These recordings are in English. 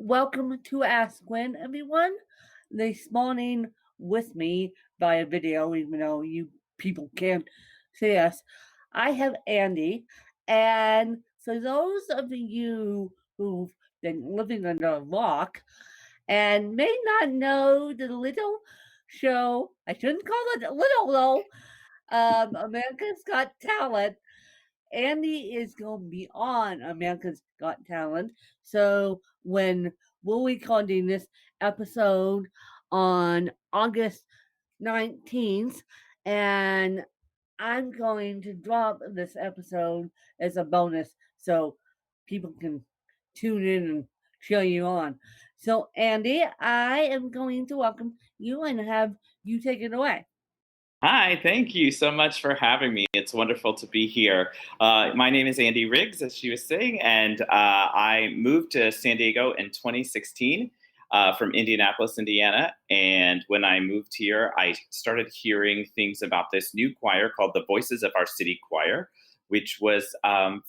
Welcome to Ask Gwen, everyone. This morning with me via video, even though you people can't see us, I have Andy. And for those of you who've been living under a rock and may not know the little show, I shouldn't call it little though, America's Got Talent. Andy is going to be on America's Got Talent. So when we'll be recording this episode on August 19th, and I'm going to drop this episode as a bonus so people can tune in and cheer you on. So, Andy, I am going to welcome you and have you take it away. Hi, thank you so much for having me. It's wonderful to be here. My name is Andy Riggs, as she was saying, and I moved to San Diego in 2016 from Indianapolis, Indiana. And when I moved here, I started hearing things about this new choir called the Voices of Our City Choir, which was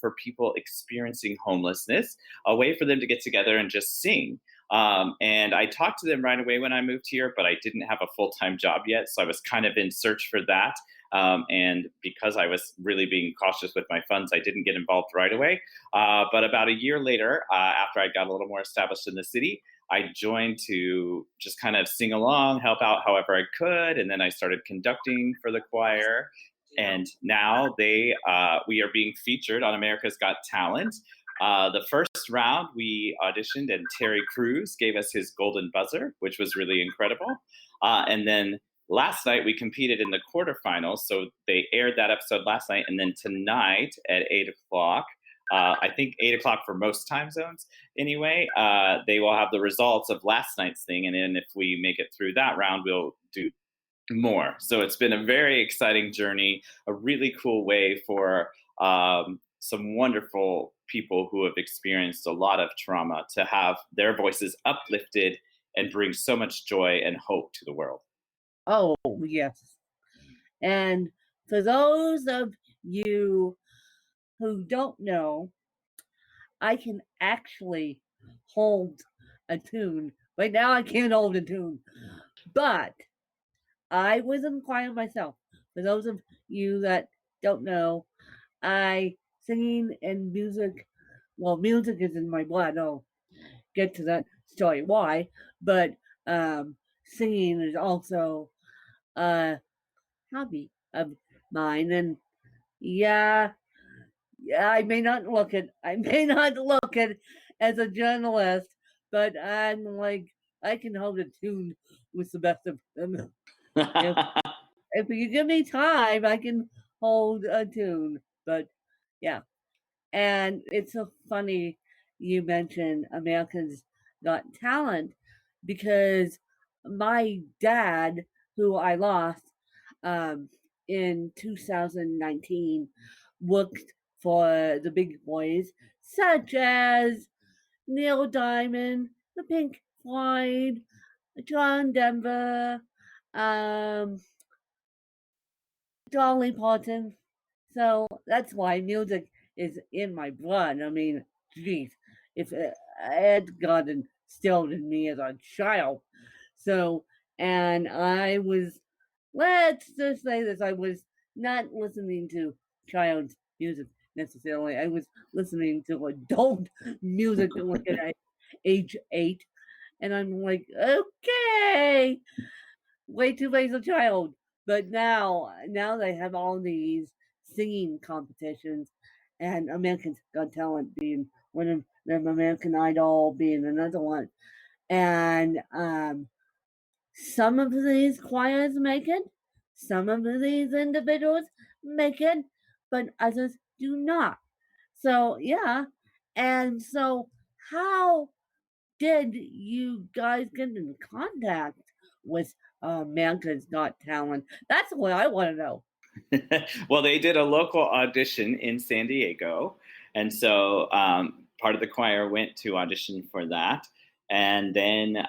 for people experiencing homelessness, a way for them to get together and just sing. And I talked to them right away when I moved here, but I didn't have a full time job yet. So I was kind of in search for that. And because I was really being cautious with my funds, I didn't get involved right away. But about a year later, after I got a little more established in the city, I joined to just kind of sing along, help out however I could. And then I started conducting for the choir. And now we are being featured on America's Got Talent. The first round, we auditioned, and Terry Crews gave us his golden buzzer, which was really incredible. And then last night, we competed in the quarterfinals. So they aired that episode last night. And then tonight at 8 o'clock, I think 8 o'clock for most time zones anyway, they will have the results of last night's thing. And then if we make it through that round, we'll do more. So it's been a very exciting journey, a really cool way for some wonderful people who have experienced a lot of trauma to have their voices uplifted and bring so much joy and hope to the world. Oh, yes. And for those of you who don't know, I can actually hold a tune. Right now, I can't hold a tune, but I was in choir myself. For those of you that don't know, I singing and music. Well, music is in my blood. I'll get to that story why, but singing is also a hobby of mine, and yeah, yeah, I may not look it as a journalist, but I'm like I can hold a tune with the best of them. If if you give me time, I can hold a tune. But yeah. And it's so funny you mentioned America's Got Talent because my dad, who I lost in 2019, worked for the big boys such as Neil Diamond, the Pink Floyd, John Denver, um, Dolly Parton. So that's why music is in my blood. I mean, geez, if it had gotten instilled in me as a child. So, and I was, let's just say this, I was not listening to child's music necessarily. I was listening to adult music like at age 8. And I'm like, okay, way too late as a child. But now they have all these singing competitions, and American Got Talent being one of them, American Idol being another one. And some of these choirs make it, some of these individuals make it, but others do not. So yeah, and so how did you guys get in contact with America's Got Talent? That's what I want to know. Well, they did a local audition in San Diego. And so part of the choir went to audition for that. And then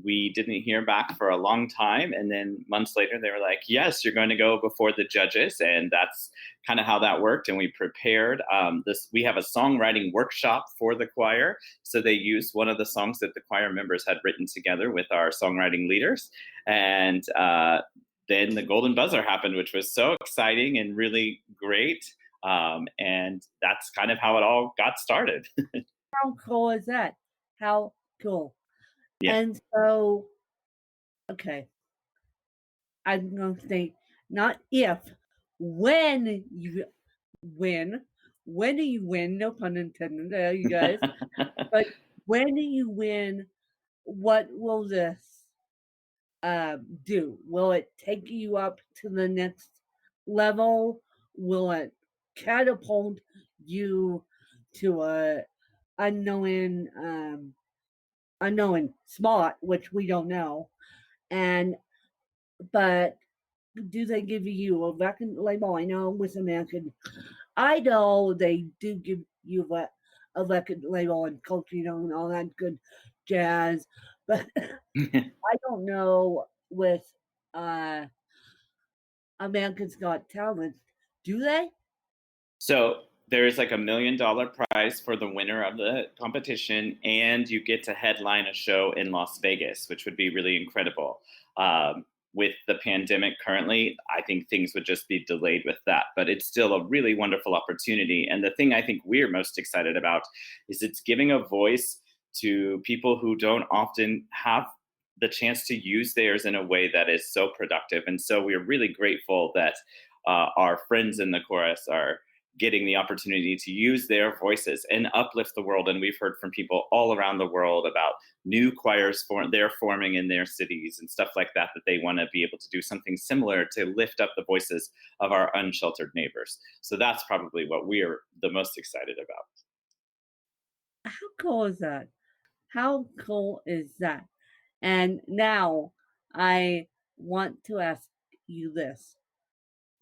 we didn't hear back for a long time. And then months later, they were like, yes, you're going to go before the judges. And that's kind of how that worked. And we prepared this. We have a songwriting workshop for the choir. So they used one of the songs that the choir members had written together with our songwriting leaders. And then the golden buzzer happened, which was so exciting and really great. And that's kind of how it all got started. How cool is that? How cool. Yeah. And so, okay, I'm going to say not if, when you win. When do you win? No pun intended, there, you guys. But when do you win? What will this do? Will it take you up to the next level? Will it catapult you to a unknown unknown spot, which we don't know? And but do they give you a record label? I know with American Idol they do give you a record label and culture, and all that good jazz. But I don't know with uh America's Got Talent. Do they? So there is like $1 million prize for the winner of the competition, and you get to headline a show in Las Vegas, which would be really incredible. With the pandemic currently, I think things would just be delayed with that, but it's still a really wonderful opportunity. And the thing I think we're most excited about is it's giving a voice to people who don't often have the chance to use theirs in a way that is so productive. And so we're really grateful that our friends in the chorus are getting the opportunity to use their voices and uplift the world. And we've heard from people all around the world about new choirs they're forming in their cities and stuff like that, that they want to be able to do something similar to lift up the voices of our unsheltered neighbors. So that's probably what we're the most excited about. How cool is that? How cool is that? And now I want to ask you this.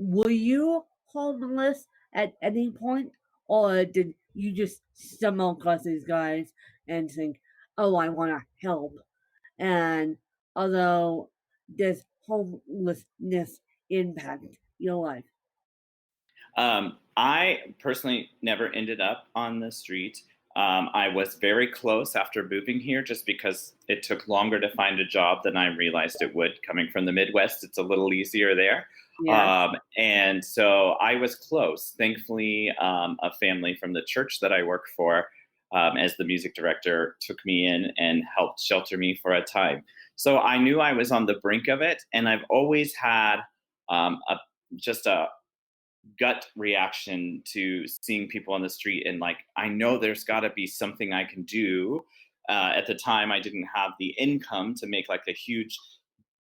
Were you homeless at any point, or did you just stumble across these guys and think, oh, I want to help? And although does homelessness impact your life? I personally never ended up on the street. I was very close after moving here just because it took longer to find a job than I realized it would. Coming from the Midwest, it's a little easier there. Yes. And so I was close. Thankfully, a family from the church that I work for, as the music director, took me in and helped shelter me for a time. So I knew I was on the brink of it. And I've always had just a gut reaction to seeing people on the street, and like, I know there's got to be something I can do. At the time I didn't have the income to make like a huge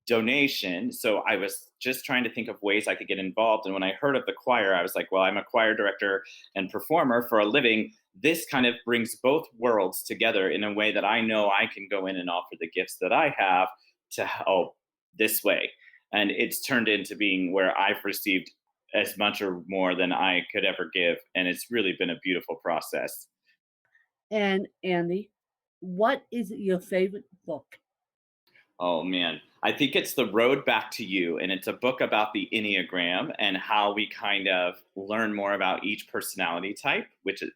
donation, so I was just trying to think of ways I could get involved. And when I heard of the choir, I was like, well, I'm a choir director and performer for a living. This kind of brings both worlds together in a way that I know I can go in and offer the gifts that I have to help this way. And it's turned into being where I've received as much or more than I could ever give. And it's really been a beautiful process. And Andy, what is your favorite book? Oh man, I think it's The Road Back to You, and it's a book about the Enneagram and how we kind of learn more about each personality type.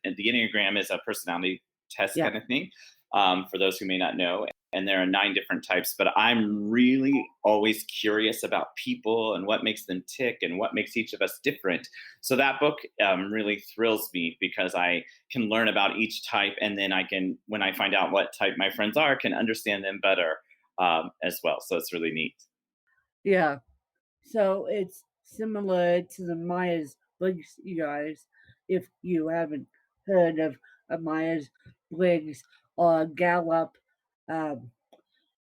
And the Enneagram is a personality test Yeah. kind of thing, for those who may not know. And there are 9 different types, but I'm really always curious about people and what makes them tick and what makes each of us different. So that book really thrills me because I can learn about each type, and then I can, when I find out what type my friends are, can understand them better as well. So it's really neat. Yeah. So it's similar to the Myers Briggs, you guys. If you haven't heard of a Myers Briggs or Gallup um,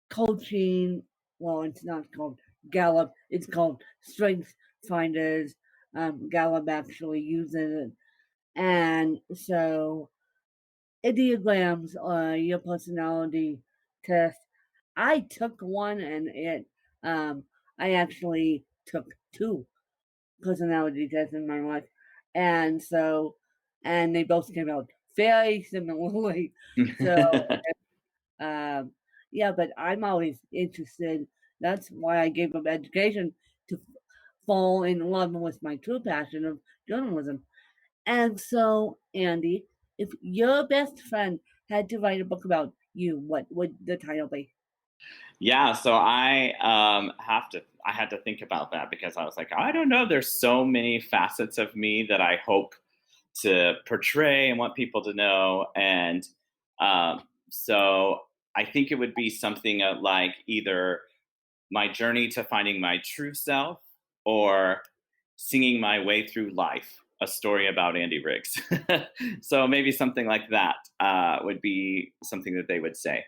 coaching, well, it's not called Gallup, it's called Strength Finders. Gallup actually uses it. And so Enneagrams are your personality test. I took one and I actually took two personality tests in my life. And so, and they both came out very similarly. So Um, yeah, but I'm always interested. That's why I gave up education to fall in love with my true passion of journalism. And so, Andy, if your best friend had to write a book about you, what would the title be? Yeah, so I had to think about that because I was like, I don't know. There's so many facets of me that I hope to portray and want people to know. And so I think it would be something like either my journey to finding my true self or singing my way through life, a story about Andy Riggs. So maybe something like that would be something that they would say.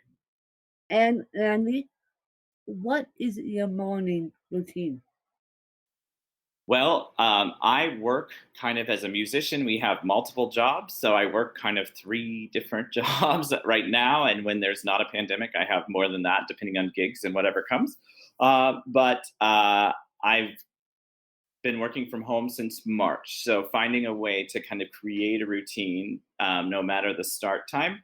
And Andy, what is your morning routine? Well, I work kind of as a musician. We have multiple jobs. So I work kind of three different jobs right now. And when there's not a pandemic, I have more than that, depending on gigs and whatever comes. But I've been working from home since March. So finding a way to kind of create a routine, no matter the start time.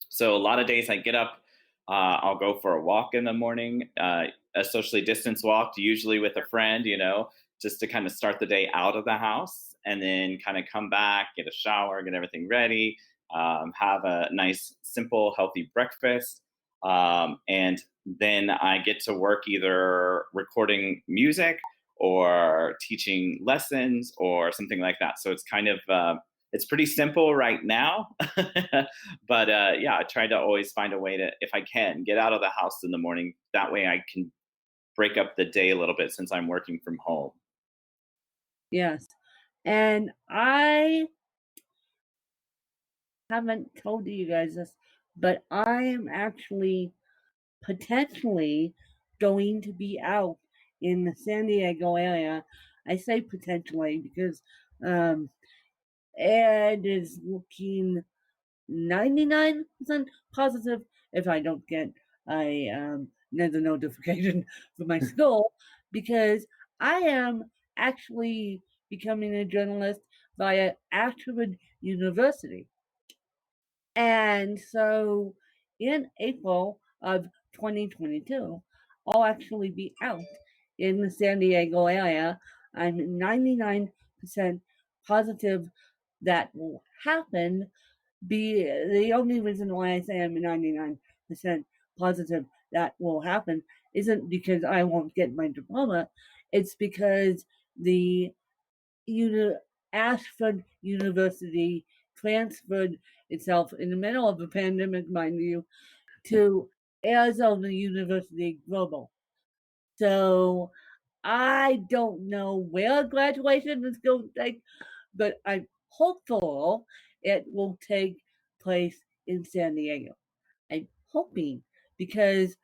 So a lot of days I get up, I'll go for a walk in the morning, a socially distanced walk, usually with a friend, just to kind of start the day out of the house, and then kind of come back, get a shower, get everything ready, have a nice, simple, healthy breakfast. And then I get to work either recording music or teaching lessons or something like that. So it's kind of it's pretty simple right now, but yeah, I try to always find a way to, if I can, get out of the house in the morning. That way, I can break up the day a little bit since I'm working from home. Yes. And I haven't told you guys this, but I am actually potentially going to be out in the San Diego area. I say potentially because um, Ed is looking 99% positive if I don't get another notification from my school, because I am actually becoming a journalist via Ashford University. And so in April of 2022, I'll actually be out in the San Diego area. I'm 99% positive that will happen. Be the only reason why I say I'm 99% positive that will happen isn't because I won't get my diploma. It's because the Ashford University transferred itself in the middle of a pandemic, mind you, to Arizona University Global. So I don't know where graduation is going to take, but I'm hopeful it will take place in San Diego. I'm hoping because,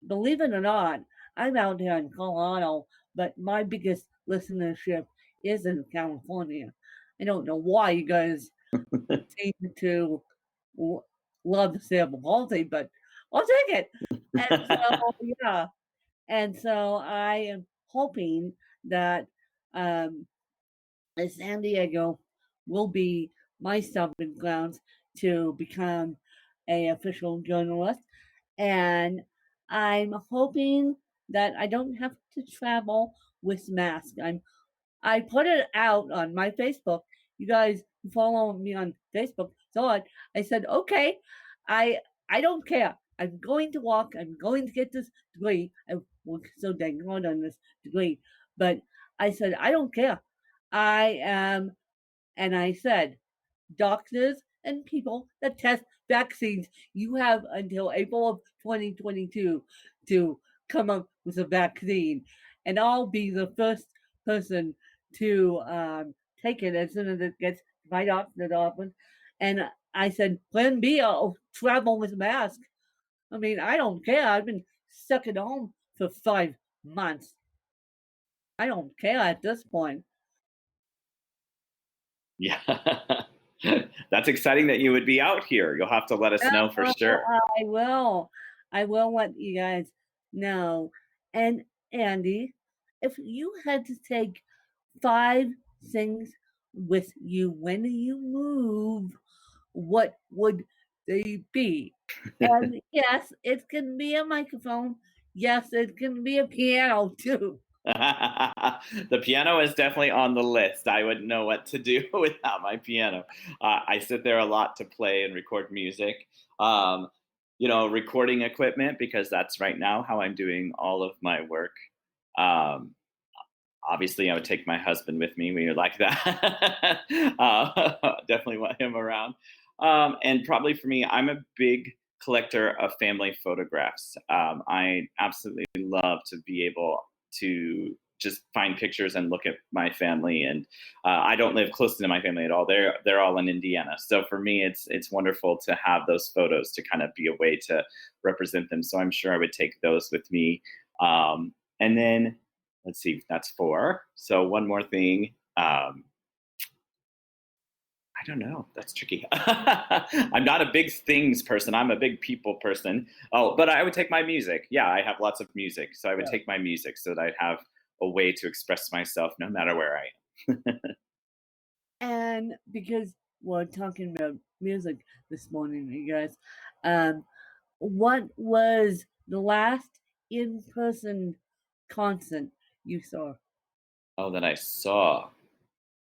believe it or not, I'm out here in Colorado, but my biggest listenership is in California. I don't know why you guys seem to love cerebral palsy, but I'll take it. And so, yeah. And so I am hoping that um, San Diego will be my stomping grounds to become a official journalist, and I'm hoping that I don't have to travel with masks. I put it out on my Facebook. You guys who follow me on Facebook saw it. I said, okay, I I don't care. I'm going to walk. I'm going to get this degree. I worked so dang hard on this degree, but I said I don't care. I am, and I said, doctors and people that test vaccines, you have until April of 2022 to come up with a vaccine. And I'll be the first person to take it as soon as it gets right off the office. And I said, Plan B, I'll travel with a mask. I mean, I don't care. I've been stuck at home for 5 months. I don't care at this point. Yeah. That's exciting that you would be out here. You'll have to let us know for Oh, sure. I will. I will let you guys know. And Andy, if you had to take 5 things with you when you move, what would the B. And yes, it can be a microphone. Yes, it can be a piano too. The piano is definitely on the list. I wouldn't know what to do without my piano. I sit there a lot to play and record music. Um, recording equipment, because that's right now how I'm doing all of my work. Um, Obviously, I would take my husband with me. We would like that. Definitely want him around. And probably for me, I'm a big collector of family photographs. I absolutely love to be able to just find pictures and look at my family. And I don't live close to my family at all. They're all in Indiana. So for me, it's wonderful to have those photos to kind of be a way to represent them. So I'm sure I would take those with me. And then let's see, that's four. So one more thing. I don't know. That's tricky. I'm not a big things person. I'm a big people person. Oh, but I would take my music. Yeah, I have lots of music. So I would take my music so that I'd have a way to express myself no matter where I am. And because we're talking about music this morning, you guys, what was the last in-person concert you saw? Oh, that I saw.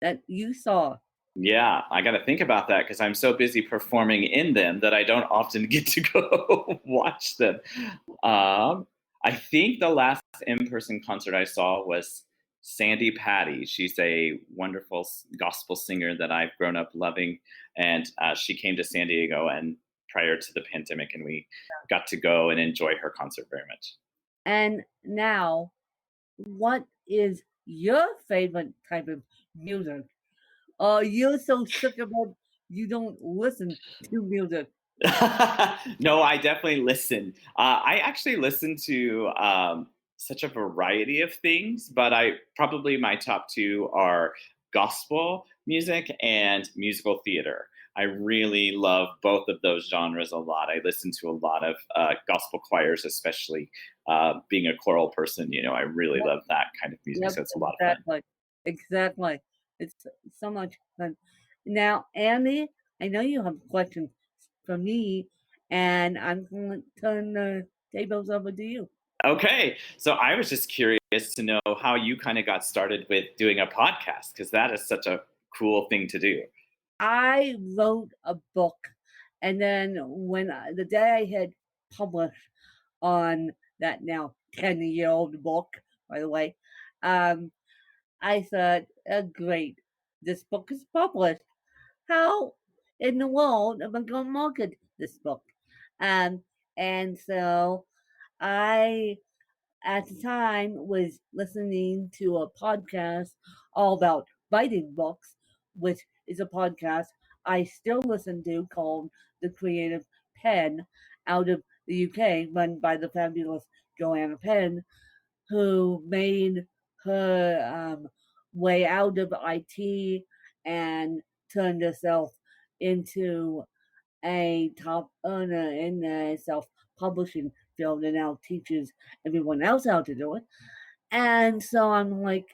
That you saw? Yeah, I got to think about that because I'm so busy performing in them that I don't often get to go watch them. I think the last in-person concert I saw was Sandy Patty. She's a wonderful gospel singer that I've grown up loving, and she came to San Diego and prior to the pandemic, and we got to go and enjoy her concert very much. And now, what is your favorite type of music? You're so sick of it, you don't listen to music. No, I definitely listen. I actually listen to such a variety of things, but my top two are gospel music and musical theater. I really love both of those genres a lot. I listen to a lot of gospel choirs, especially being a choral person. I really love that kind of music, Yep, so it's a lot of fun. exactly. It's so much fun. Now, Andy, I know you have questions for me, and I'm going to turn the tables over to you. Okay, so I was just curious to know how you kind of got started with doing a podcast because that is such a cool thing to do. I wrote a book, and then the day I had published on that now 10-year-old book, by the way, I thought, great, this book is published. How in the world am I going to market this book? And so I, at the time, was listening to a podcast all about writing books, which is a podcast I still listen to called The Creative Pen out of the UK, run by the fabulous Joanna Penn, who made her way out of IT and turned herself into a top earner in the self-publishing field and now teaches everyone else how to do it. And so I'm like,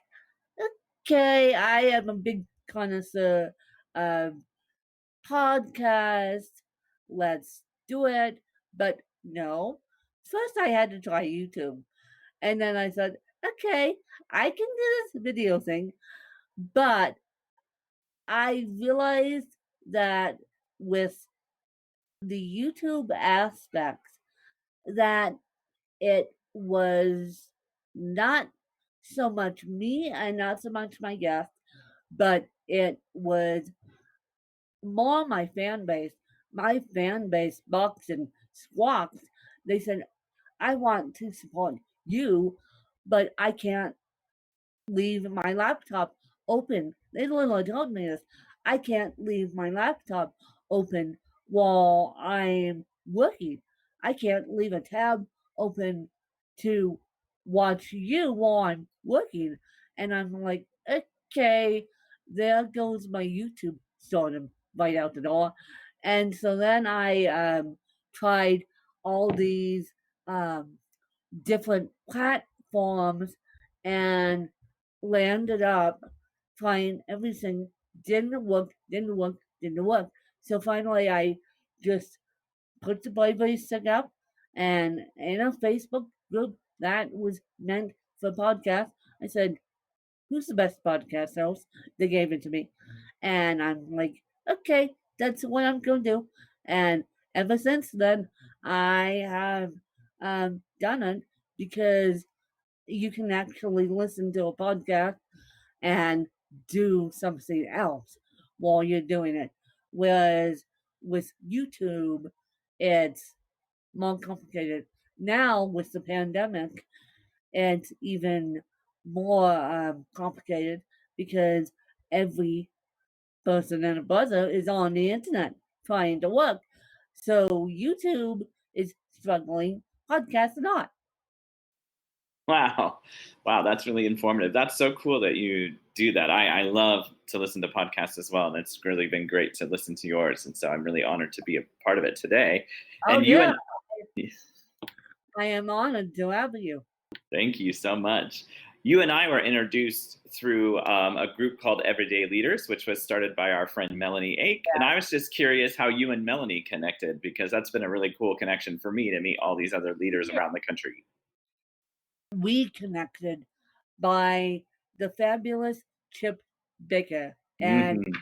okay, I am a big connoisseur of podcast. Let's do it. But no, first I had to try YouTube. And then I said, okay, I can do this video thing. But I realized that with the YouTube aspects, that it was not so much me and not so much my guest, but it was more my fan base. My fan base bucks and squawks. They said, I want to support you, but I can't leave my laptop open. They literally told me this. I can't leave my laptop open while I'm working. I can't leave a tab open to watch you while I'm working. And I'm like, okay, there goes my YouTube stardom right out the door. And so then I tried all these um, different platforms and landed up trying everything. Didn't work. So finally I just put the Playboy stick up, and in a Facebook group that was meant for podcasts, I said, "Who's the best podcast host?" They gave it to me, and I'm like, "Okay, that's what I'm going to do." And ever since then, I have done it because you can actually listen to a podcast and do something else while you're doing it. Whereas with YouTube, it's more complicated. Now, with the pandemic, it's even more complicated because every person and a brother is on the internet trying to work. So YouTube is struggling, podcasts are not. Wow. Wow, that's really informative. That's so cool that you do that. I love to listen to podcasts as well, and it's really been great to listen to yours. And so I'm really honored to be a part of it today. Oh, And you yeah, and I am honored to have you. Thank you so much. You and I were introduced through a group called Everyday Leaders, which was started by our friend Melanie Ake. And I was just curious how you and Melanie connected, because that's been a really cool connection for me to meet all these other leaders around the country. We connected by the fabulous Chip Baker. And Mhm.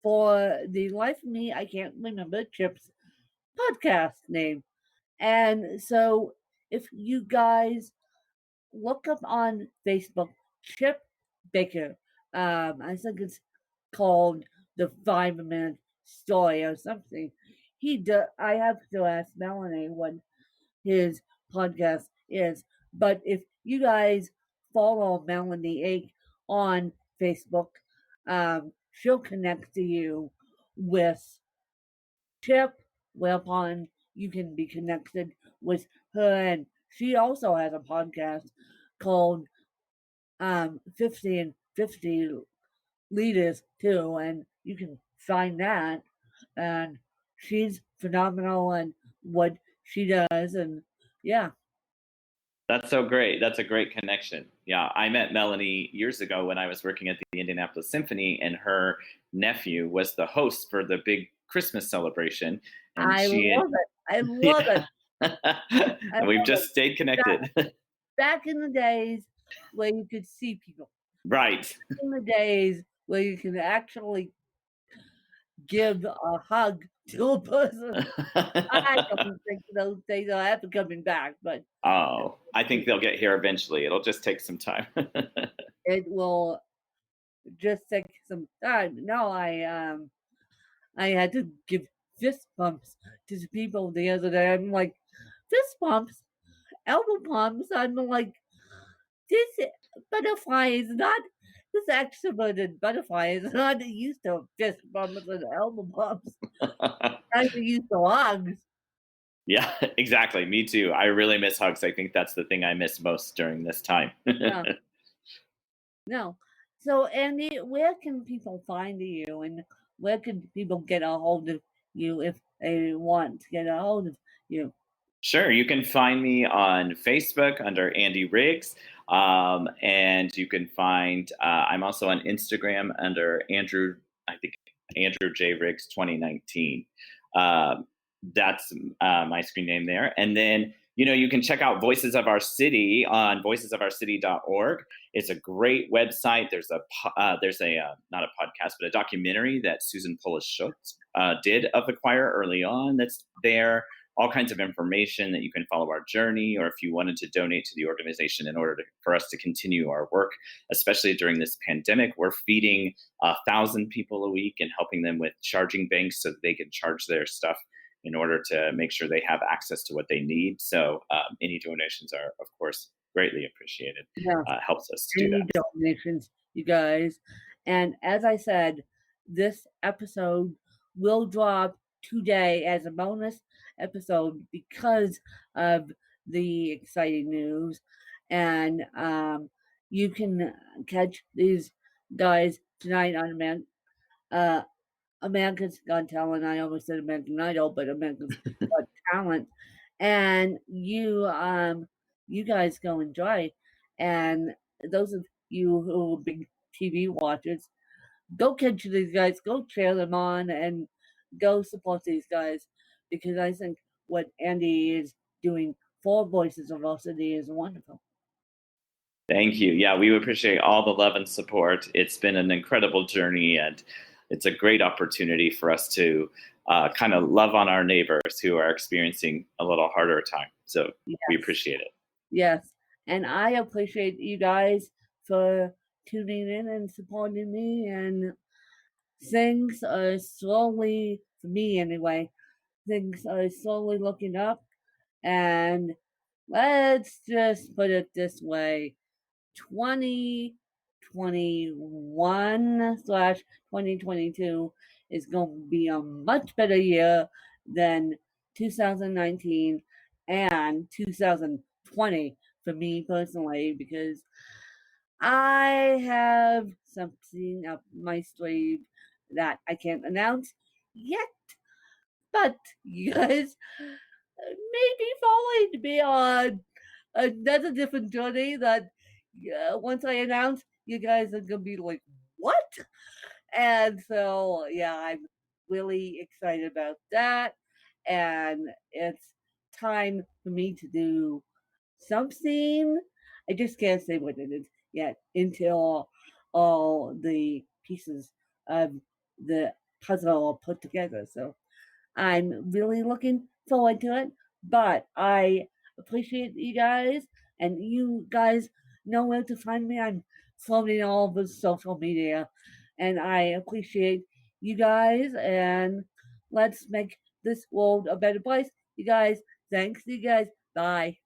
for the life of me, I can't remember Chip's podcast name. And so if you guys look up on Facebook, Chip Baker, I think it's called the 5 minute story or something. I have to ask Melanie what his podcast is. But if you guys follow Melanie Ake on Facebook, she'll connect to you with Chip, whereupon you can be connected with her. And she also has a podcast called 50 and 50 Leaders too, and you can find that. And she's phenomenal in what she does, and yeah. That's so great. That's a great connection. Yeah, I met Melanie years ago when I was working at the Indianapolis Symphony, and her nephew was the host for the big Christmas celebration. And I she love it. I love it. yeah. I And we've love it. just stayed connected. Back in the days where you could see people, Right. in the days where you can actually give a hug to a person. I don't think those days are ever coming back, but Oh, I think they'll get here eventually. It'll just take some time. it will just take some time. No, I had to give fist bumps to the people the other day. I'm like, fist bumps, elbow bumps. I'm like, this butterfly is not, this extroverted butterfly is not used to fist bumps and elbow bumps. I'm used to hugs. Yeah, exactly. Me too. I really miss hugs. I think that's the thing I miss most during this time. Yeah, no. So, Andy, where can people find you, and where can people get a hold of you if they want to get a hold of you? Sure, you can find me on Facebook under Andy Riggs. And you can find, I'm also on Instagram under I think Andrew J. Riggs 2019. Um, that's my screen name there. And then, you can check out Voices of Our City on voicesofourcity.org. It's a great website. There's a not a podcast, but a documentary that Susan Polish-Schultz did of the choir early on that's there. All kinds of information that you can follow our journey, or if you wanted to donate to the organization in order for us to continue our work, especially during this pandemic. We're feeding 1,000 people a week and helping them with charging banks so that they can charge their stuff in order to make sure they have access to what they need. So any donations are, of course, greatly appreciated. Yeah. Helps us to do Any that. donations, you guys. And as I said, this episode will drop today as a bonus episode because of the exciting news. And you can catch these guys tonight on America's Got Talent. I almost said American Idol, but America's Got Talent. And you guys go enjoy. And those of you who are big TV watchers, go catch these guys, go cheer them on, and go support these guys, because I think what Andy is doing for Voices of Our City is wonderful. Thank you. Yeah, we appreciate all the love and support. It's been an incredible journey, and it's a great opportunity for us to kind of love on our neighbors who are experiencing a little harder time. So we Yes. appreciate it. Yes. And I appreciate you guys for tuning in and supporting me. And things are slowly, for me anyway, things are slowly looking up. And let's just put it this way, 2021/2022 is going to be a much better year than 2019 and 2020 for me personally, because I have something up my sleeve that I can't announce yet, but you guys may be following me on another different journey that once I announce, you guys are gonna be like, what? And so, yeah, I'm really excited about that. And it's time for me to do something. I just can't say what it is yet until all the pieces of the puzzle are put together. So I'm really looking forward to it. But I appreciate you guys, and you guys know where to find me. I'm floating all over social media, and I appreciate you guys. And let's make this world a better place. You guys, thanks. You guys, bye.